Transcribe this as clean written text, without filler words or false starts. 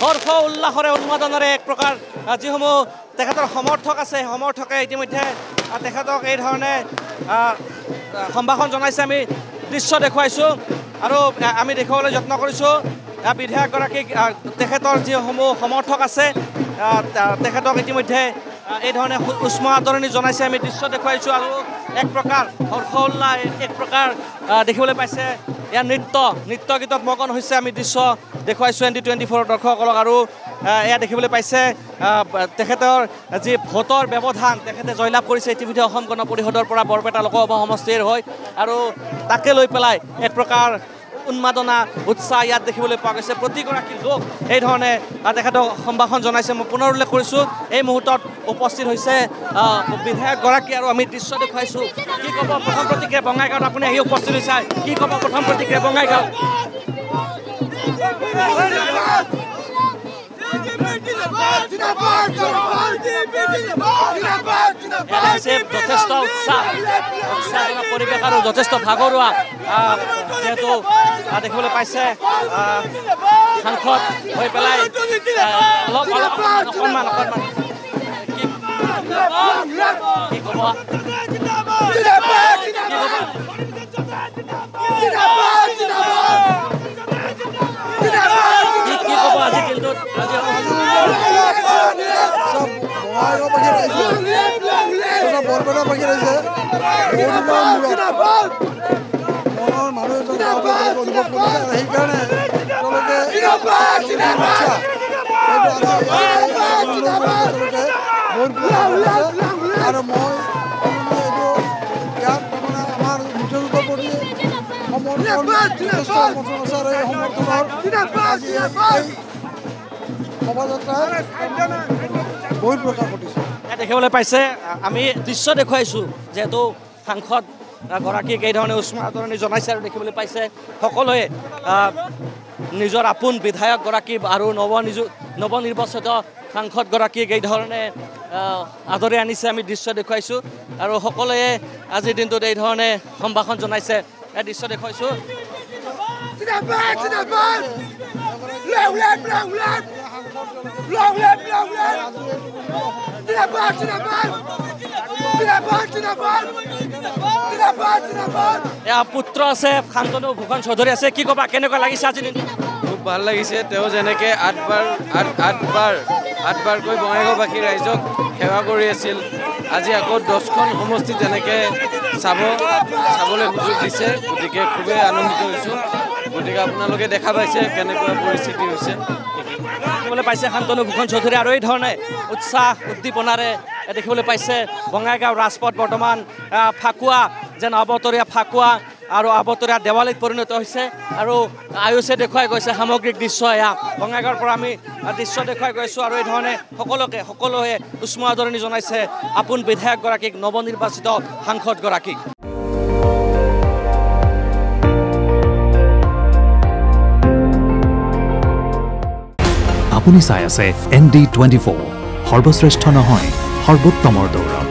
হৰ্ষ উল্লাসৰে উন্মাদনেৰে এক প্ৰকাৰ যিসমূহ তেখেতৰ সমৰ্থক আছে সমৰ্থকে ইতিমধ্যে তেখেতক এই ধৰণে সম্ভাষণ জনাইছে আমি দৃশ্য দেখুৱাইছোঁ আৰু আমি দেখুৱাবলৈ যত্ন কৰিছোঁ বিধায়কগৰাকীক তেখেতৰ যিসমূহ সমৰ্থক আছে তেখেতক ইতিমধ্যে এই ধৰণে উষ্ম আদৰণি জনাইছে আমি দৃশ্য দেখুৱাইছোঁ আৰু এক প্ৰকাৰ হৰ্ষ উল্লাস এক প্ৰকাৰ দেখিবলৈ পাইছে ইয়াৰ নৃত্য গীতত মগন হৈছে আমি দৃশ্য দেখুৱাইছোঁ ND24 দৰ্শকসকলক আৰু এয়া দেখিবলৈ পাইছে তেখেতৰ যি ভোটৰ ব্যৱধান তেখেতে জয়লাভ কৰিছে ইতিমধ্যে অসম গণ পৰিষদৰ পৰা বৰপেটা লোকসভা সমষ্টিৰ হৈ আৰু তাকে লৈ পেলাই এক প্ৰকাৰ উন্মাদনা উৎসাহ ইয়াত দেখিবলৈ পোৱা গৈছে প্ৰতিগৰাকী লোক এই ধৰণে তেখেতক সম্ভাষণ জনাইছে মই পুনৰ উল্লেখ কৰিছোঁ এই মুহূৰ্তত উপস্থিত হৈছে বিধায়কগৰাকী আৰু আমি দৃশ্য দেখুৱাইছোঁ কি ক'ব প্ৰথম প্ৰতিক্ৰিয়া বঙাইগাঁৱত আপুনি আহি উপস্থিত হৈছে কি ক'ব প্ৰথম প্ৰতিক্ৰিয়া বঙাইগাঁও যথেষ্ট উৎসাহজনক পৰিৱেশ আৰু যথেষ্ট ভাগৰুৱা যিহেতু দেখিবলৈ পাইছে সাংসদ হৈ পেলাই অকণমান কি ক'ব আজি দিনটোত বৰপেটা পাখি ৰৈছে মানুহ অনুভৱ কৰিছে সেইকাৰণে আৰু মই এইটো ইয়াত তাৰমানে আমাৰ মিত্ৰজোঁটৰ প্ৰতি বহুত প্ৰকাশ ঘটিছে দেখিবলৈ পাইছে আমি দৃশ্য দেখুৱাইছোঁ যিহেতু সাংসদ গৰাকীক এই ধৰণে উষ্ম আদৰণি জনাইছে আৰু দেখিবলৈ পাইছে সকলোৱে নিজৰ আপোন বিধায়কগৰাকী আৰু নৱনিৰ্বাচিত সাংসদগৰাকীক এই ধৰণে আদৰি আনিছে আমি দৃশ্য দেখুৱাইছোঁ আৰু সকলোৱে আজিৰ দিনটোত এই ধৰণে সম্ভাষণ জনাইছে এই দৃশ্য দেখুৱাইছোঁ পুত্ৰ আছে শান্তনু ভূষণ চৌধুৰী আছে কি ক'বা কেনেকুৱা লাগিছে আজি দিনটো খুব ভাল লাগিছে তেওঁ যেনেকৈ আঠবাৰকৈ বঙাইগাঁওবাসী ৰাইজক সেৱা কৰি আছিল আজি আকৌ 10খন সমষ্টি তেনেকৈ চাবলৈ সুযোগ দিছে গতিকে খুবেই আনন্দিত হৈছোঁ গতিকে আপোনালোকে দেখা পাইছে কেনেকুৱা পৰিস্থিতি হৈছে দেখিবলৈ পাইছে শান্তনু ভূষণ চৌধুৰী আৰু এই ধৰণে উৎসাহ উদ্দীপনাৰে দেখিবলৈ পাইছে বঙাইগাঁও ৰাজপথ বৰ্তমান ফাকুৱা যেন অৱতৰীয়া ফাকুৱা আৰু অৱতৰীয়া দেৱালীত পৰিণত হৈছে আৰু আয়ুষে দেখুৱাই গৈছে সামগ্ৰিক দৃশ্য এয়া বঙাইগাঁৱৰ পৰা আমি দৃশ্য দেখুৱাই গৈছোঁ আৰু এই ধৰণে সকলোৱে উষ্ম আদৰণি জনাইছে আপোন বিধায়কগৰাকীক নৱনিৰ্বাচিত সাংসদগৰাকীক আপুনি চাই আছে ND24 সৰ্বশ্ৰেষ্ঠ নহয় সৰ্বোত্তমৰ দৌৰ